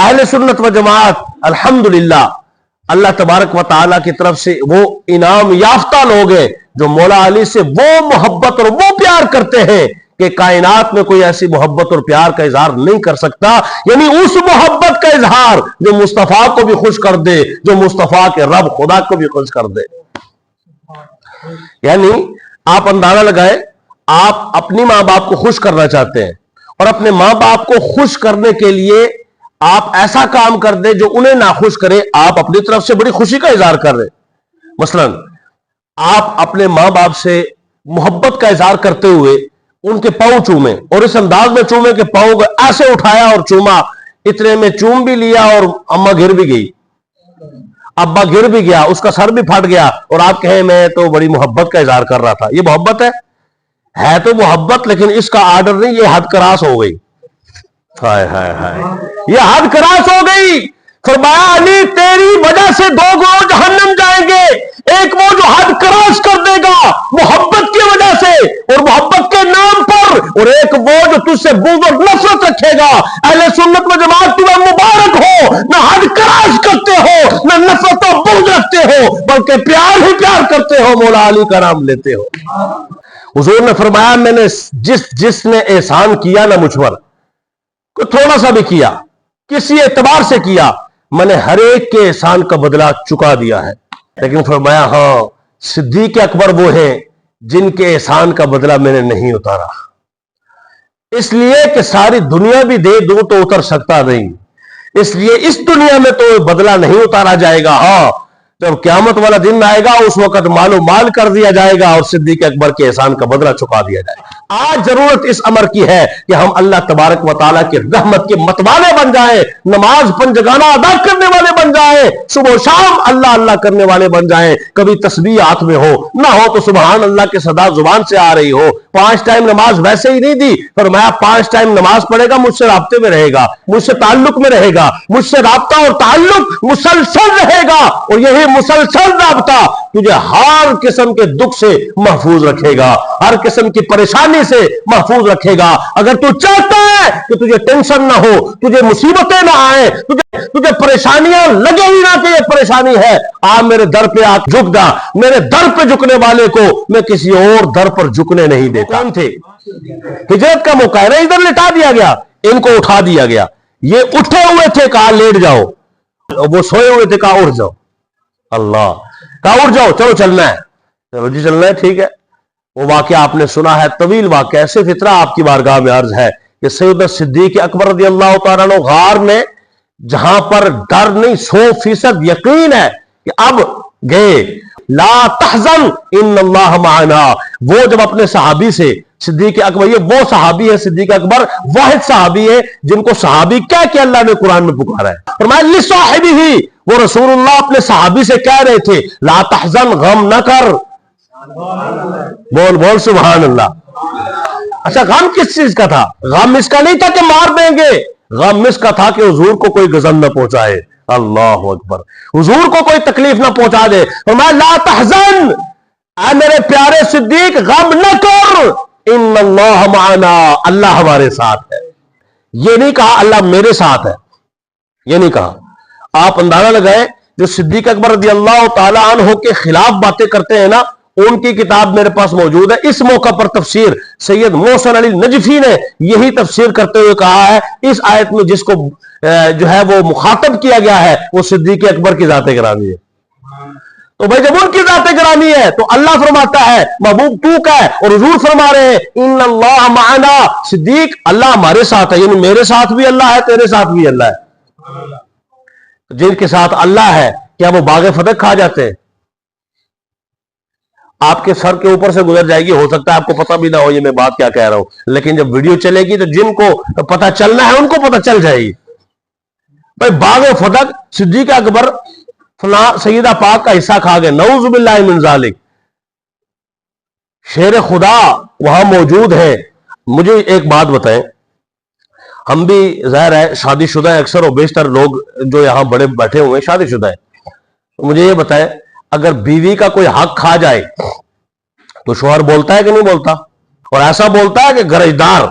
अहले सुन्नत व जमात अल्हम्दुलिल्लाह अल्लाह तबारक व तआला की तरफ से वो इनाम याफ्ता लोग हैं जो मौला अली से वो मोहब्बत और वो प्यार करते हैं कि कायनात में कोई ऐसी मोहब्बत और प्यार का इजहार नहीं कर सकता, यानी उस मोहब्बत का इजहार जो मुस्तफा को भी खुश कर दे, जो मुस्तफा के रब खुदा को भी खुश कर दे। यानी आप अंदाजा लगाए, आप अपनी मां बाप को खुश करना चाहते हैं और अपने मां बाप को खुश करने के लिए आप ऐसा काम कर दे जो उन्हें नाखुश करे, आप अपनी तरफ से बड़ी खुशी का इजहार कर रहे। मसलन आप अपने मां बाप से मोहब्बत का इजहार करते हुए उनके पांव चूमे और इस अंदाज में चूमे कि पांव को ऐसे उठाया और चूमा, इतने में चूम भी लिया और अम्मा गिर भी गई, अब्बा गिर भी गया, उसका सर भी फट गया और आप कहें मैं तो बड़ी मोहब्बत का इजहार कर रहा था। ये मोहब्बत है तो मोहब्बत, लेकिन इसका आर्डर नहीं, ये हद क्रास हो गई। हाय हाय हाय, ये हद क्रास हो गई। फरमाया अली तेरी वजह से दो लोग जहन्नम जाएंगे, एक वो जो हद क्रॉस कर देगा मोहब्बत की वजह से और मोहब्बत के नाम पर, और एक वो जो तुझसे बुग़्ज़ और नफरत रखेगा। अहले सुन्नत व जमात तुम्हें मुबारक हो, न हद क्रॉस करते हो, न नफरत और बुग़्ज़ रखते हो, बल्कि प्यार ही प्यार करते हो, मौला अली का नाम लेते हो। हुजूर ने फरमाया मैंने जिसने एहसान किया ना मुझ पर, कोई थोड़ा सा भी किया, किसी एतबार से किया, मैंने हर एक के एहसान का बदला चुका दिया है। लेकिन फरमाया हां, सिद्दीक अकबर वो हैं जिनके एहसान का बदला मैंने नहीं उतारा, इसलिए कि सारी दुनिया भी दे दूं तो उतर सकता नहीं, इसलिए इस दुनिया में तो बदला नहीं उतारा जाएगा। हां, जब क़यामत वाला दिन आएगा उस वक्त मालो माल कर दिया जाएगा और सिद्दीक अकबर के एहसान का बदला चुका दिया जाएगा। आज जरूरत इस अमर की है कि हम अल्लाह तबारक व तआला की रहमत के मतवाले बन जाएं, नमाज पंजगाना अदा करने वाले बन जाएं, सुबह शाम अल्लाह अल्लाह करने वाले बन जाएं। कभी तस्बीह हाथ में हो, ना हो तो सुबहान अल्लाह के सदा जुबान से आ रही हो। 5 टाइम नमाज वैसे ही नहीं दी, फरमाया 5 टाइम नमाज पढ़ेगा, मुझसे राब्ते में रहेगा, मुझसे ताल्लुक में रहेगा, मुझसे राब्ता और ताल्लुक मुसलसल रहेगा, और यही मुसलसल राब्ता तुझे हर किस्म के दुख से महफूज रखेगा, हर किस्म की परेशानी से महफूज रखेगा। अगर तू चाहता है कि तुझे टेंशन ना हो, तुझे मुसीबतें ना आए, तुझे परेशानियां लगे ही ना कि ये परेशानी है, आ मेरे दर पे आ झुक जा। मेरे दर पे झुकने वाले को मैं किसी और दर पर झुकने नहीं देता। कौन थे? हिजरत का मौका है ना, इधर लिटा दिया गया, इनको उठा दिया गया। ये उठे हुए थे, कहा लेट जाओ, वो सोए हुए थे, कहा उठ जाओ। अल्लाह, कहा उठ जाओ, चलो चलना है, चलो जी चलना है, ठीक है। वो वाकया आपने सुना है, तवील वाकया। सिर्फ इतना आपकी बारगाह में अर्ज है कि सैयदना सिद्दीक अकबर रज़ियल्लाहु तआला अन्हु गार में, जहां पर डर नहीं 100% यकीन है कि अब गए, ला तहज़न इन्नल्लाह मअना, वो जब अपने सहाबी से सिद्दीक अकबर, ये वो सहाबी है, सिद्दीक अकबर वाहिद सहाबी है जिनको सहाबी कह के अल्लाह ने कुरान में पुकारा है। फरमाया लिसाहिबिही, वो रसूलुल्लाह अपने सहाबी से कह रहे थे ला तहज़न, गम न कर। बोल बोल सुभान अल्लाह। अच्छा, गम किस चीज का था? गम इसका नहीं था कि मार देंगे, गम इसका था कि हुजूर को कोई गजब न पहुंचाए। अल्लाह अकबर, हुजूर को कोई तकलीफ न पहुंचा दे। फरमाया ला तहज़न, ऐ मेरे प्यारे सिद्दीक गम न कर, इन्नल्लाह मअना, अल्लाह हमारे साथ है। ये नहीं कहा अल्लाह मेरे साथ है, ये नहीं कहा। आप अंदाजा लगाए, जो सिद्दीक अकबर रज़ियल्लाहु तआला अन्हु के खिलाफ बातें करते हैं ना, उनकी किताब मेरे पास मौजूद है। इस मौका पर तफसीर सैयद मोहसिन अली नजफी ने यही तफसीर करते हुए कहा है, इस आयत में जिसको जो है वो मुखातब किया गया है वो सिद्दीक अकबर की जाते गिरामी है। तो भाई जब उनकी जाते गिरामी है तो अल्लाह फरमाता है महबूब तू का है, और हुजूर फरमा रहे हैं इन्नल्लाह मअना, सिद्दीक अल्लाह हमारे साथ है, यानी मेरे साथ भी अल्लाह है, तेरे साथ भी अल्लाह है। जिनके साथ अल्लाह है क्या वो बागे फतह खा जाते हैं? आपके सर के ऊपर से गुजर जाएगी, हो सकता है आपको पता भी ना हो ये मैं बात क्या कह रहा हूं, लेकिन जब वीडियो चलेगी तो जिनको पता चलना है उनको पता चल जाएगी। भाई बागे फतह सिद्दीक अकबर फला सैयदा पाक का हिस्सा खा गए, नऊज़ु बिल्लाहि मिन ज़ालिक। शेर खुदा वहां मौजूद है। मुझे एक बात बताएं, हम भी जाहिर है शादीशुदा है, अक्सर और बेशतर लोग जो यहां बड़े बैठे हुए हैं शादीशुदा है, तो मुझे ये बताएं अगर बीवी का कोई हक खा जाए तो शौहर बोलता है कि नहीं बोलता? और ऐसा बोलता है कि गरजदार,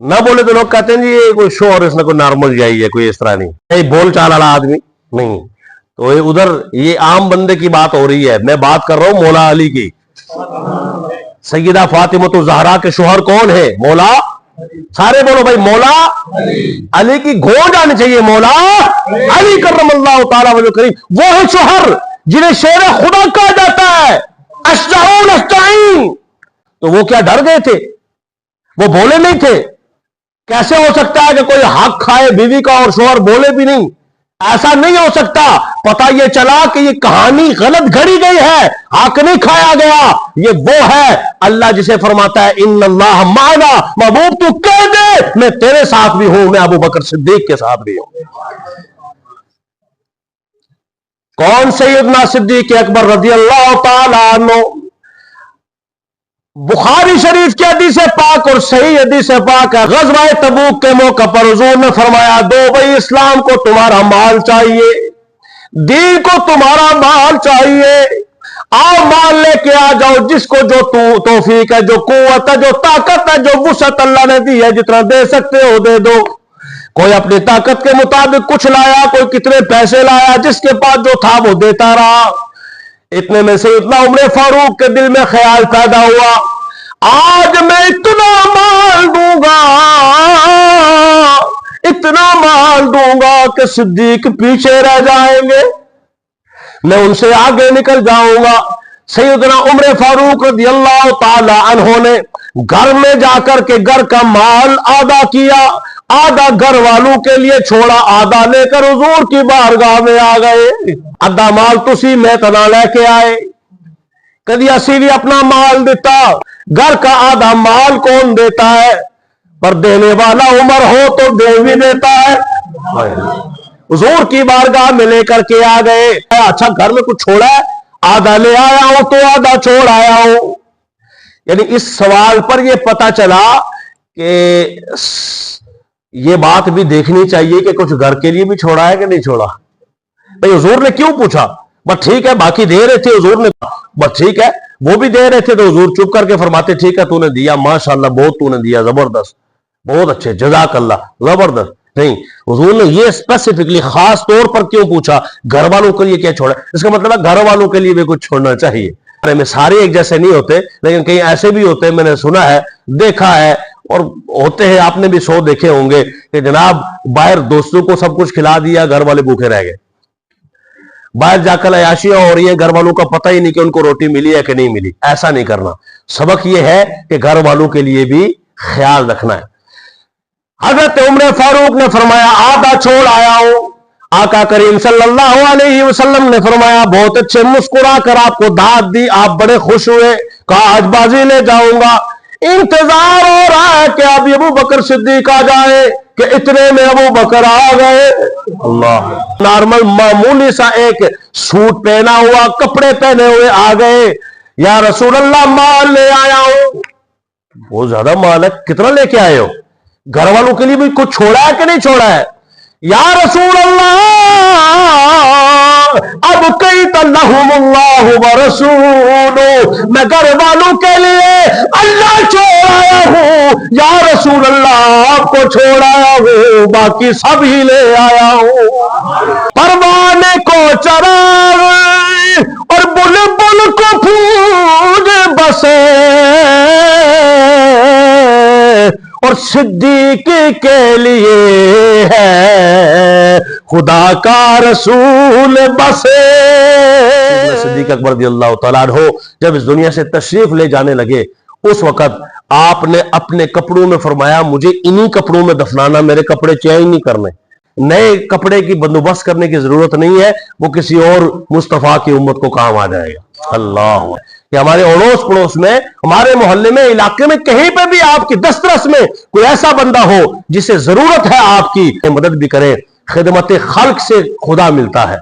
نہ بولے تو لوگ کہتے ہیں جی یہ کوئی شو اور اس نے کوئی نارمل جائی ہے، کوئی اس طرح نہیں، بول چال والا آدمی نہیں. تو ادھر یہ عام بندے کی بات ہو رہی ہے، میں بات کر رہا ہوں مولا علی کی. سیدہ فاطمہ الزہرا کے شوہر کون ہے؟ مولا. سارے بولو بھائی، مولا علی کی گونج آنی چاہیے، مولا علی کرم اللہ تعالی وجہ کریم. وہ ہے شوہر جنہیں شیر خدا کہا جاتا ہے، اشجعون اشجعین. تو وہ کیا ڈر گئے تھے؟ وہ بولے نہیں تھے؟ کیسے ہو سکتا ہے کہ کوئی حق کھائے بیوی کا اور شوہر بولے بھی نہیں؟ ایسا نہیں ہو سکتا. پتا یہ چلا کہ یہ کہانی غلط گھڑی گئی ہے، حق نہیں کھایا گیا. یہ وہ ہے اللہ جسے فرماتا ہے ان اللہ معنا. محبوب تو کہہ دے میں تیرے ساتھ بھی ہوں، میں ابو بکر صدیق کے ساتھ بھی ہوں. کون سیدنا صدیق اکبر رضی اللہ تعالیٰ عنہ؟ بخاری شریف کی حدیث پاک اور صحیح حدیث پاک ہے، غزوہ تبوک کے موقع پر حضور نے فرمایا دو بھائی، اسلام کو تمہارا مال چاہیے، دین کو تمہارا مال چاہیے، آؤ مال لے کے آ جاؤ. جس کو جو توفیق ہے، جو قوت ہے، جو طاقت ہے، جو وسعت اللہ نے دی ہے، جتنا دے سکتے ہو دے دو. کوئی اپنی طاقت کے مطابق کچھ لایا، کوئی کتنے پیسے لایا، جس کے پاس جو تھا وہ دیتا رہا. اتنے میں سے اتنا عمر فاروق کے دل میں خیال پیدا ہوا، آج میں اتنا مال دوں گا، اتنا مال دوں گا کہ صدیق پیچھے رہ جائیں گے، میں ان سے آگے نکل جاؤں گا. سیدنا عمر فاروق رضی اللہ تعالی عنہ نے گھر میں جا کر کے گھر کا مال آدھا کیا، آدھا گھر والوں کے لیے چھوڑا، آدھا لے کر حضور کی بارگاہ میں آ گئے. آدھا مال تسی میں تنا لے کے آئے، کدی اسی بھی اپنا مال دیتا. گھر کا آدھا مال کون دیتا ہے؟ پر دینے والا عمر ہو تو دے بھی دیتا ہے. حضور کی بارگاہ میں لے کر کے آ گئے. اچھا گھر میں کچھ چھوڑا ہے؟ آدھا لے آیا ہوں تو آدھا چھوڑ آیا ہوں. یعنی اس سوال پر یہ پتا چلا کہ یہ بات بھی دیکھنی چاہیے کہ کچھ گھر کے لیے بھی چھوڑا ہے کہ نہیں چھوڑا. بھئی حضور نے کیوں پوچھا؟ بس ٹھیک ہے، باقی دے رہے تھے حضور نے، بس ٹھیک ہے وہ بھی دے رہے تھے تو حضور چپ کر کے فرماتے ٹھیک ہے تو نے دیا، ماشاءاللہ بہت تو نے دیا، زبردست، بہت اچھے، جزاک اللہ، زبردست. نہیں، حضور نے یہ اسپیسیفکلی خاص طور پر کیوں پوچھا گھر والوں کے لیے کیا چھوڑا؟ اس کا مطلب ہے گھر والوں کے لیے بھی کچھ چھوڑنا چاہیے. میں سارے ایک جیسے نہیں ہوتے، لیکن کہیں ایسے بھی ہوتے ہیں، میں نے سنا ہے، دیکھا ہے، اور ہوتے ہیں، آپ نے بھی 100 دیکھے ہوں گے کہ جناب باہر دوستوں کو سب کچھ کھلا دیا، گھر والے بھوکے رہ گئے. باہر جا کر عیاشیاں ہو رہی ہیں، گھر والوں کا پتہ ہی نہیں کہ ان کو روٹی ملی ہے کہ نہیں ملی. ایسا نہیں کرنا. سبق یہ ہے کہ گھر والوں کے لیے بھی خیال رکھنا ہے. حضرت عمر فاروق نے فرمایا آدھا چھوڑ آیا ہوں. آقا کریم صلی اللہ علیہ وسلم نے فرمایا بہت اچھے، مسکرا کر آپ کو دعوت دی، آپ بڑے خوش ہوئے، کہا آج بازی لے جاؤں گا. انتظار ہو رہا ہے کہ اب ابو بکر صدیق آ جائے، کہ اتنے میں ابو بکر آ گئے. اللہ، نارمل معمولی سا ایک سوٹ پہنا ہوا، کپڑے پہنے ہوئے آ گئے. یا رسول اللہ مال لے آیا ہوں. بہت زیادہ مال ہے، کتنا لے کے آئے ہو؟ گھر والوں کے لیے بھی کچھ چھوڑا ہے کہ نہیں چھوڑا ہے؟ یا رسول اللہ اب کئی تلہم اللہ ورسولو، میں گھر والوں کے لیے اللہ چھوڑ آیا ہوں. یا رسول اللہ آپ کو چھوڑ آیا ہوں، باقی سب ہی لے آیا ہوں. پروانے کو چراغ اور بلبل کو پھوج بسے، اور صدیق کے لیے ہے خدا کا رسول بسے. صدیق اکبر رضی اللہ تعالیٰ عنہ جب اس دنیا سے تشریف لے جانے لگے، اس وقت آپ نے اپنے کپڑوں میں فرمایا مجھے انہی کپڑوں میں دفنانا، میرے کپڑے چینج نہیں کرنے، نئے کپڑے کی بندوبست کرنے کی ضرورت نہیں ہے، وہ کسی اور مصطفیٰ کی امت کو کام آ جائے گا. اللہ، کہ ہمارے اڑوس پڑوس میں، ہمارے محلے میں، علاقے میں، کہیں پہ بھی آپ کی دسترس میں کوئی ایسا بندہ ہو جسے ضرورت ہے آپ کی مدد بھی کرے. خدمت خلق سے خدا ملتا ہے.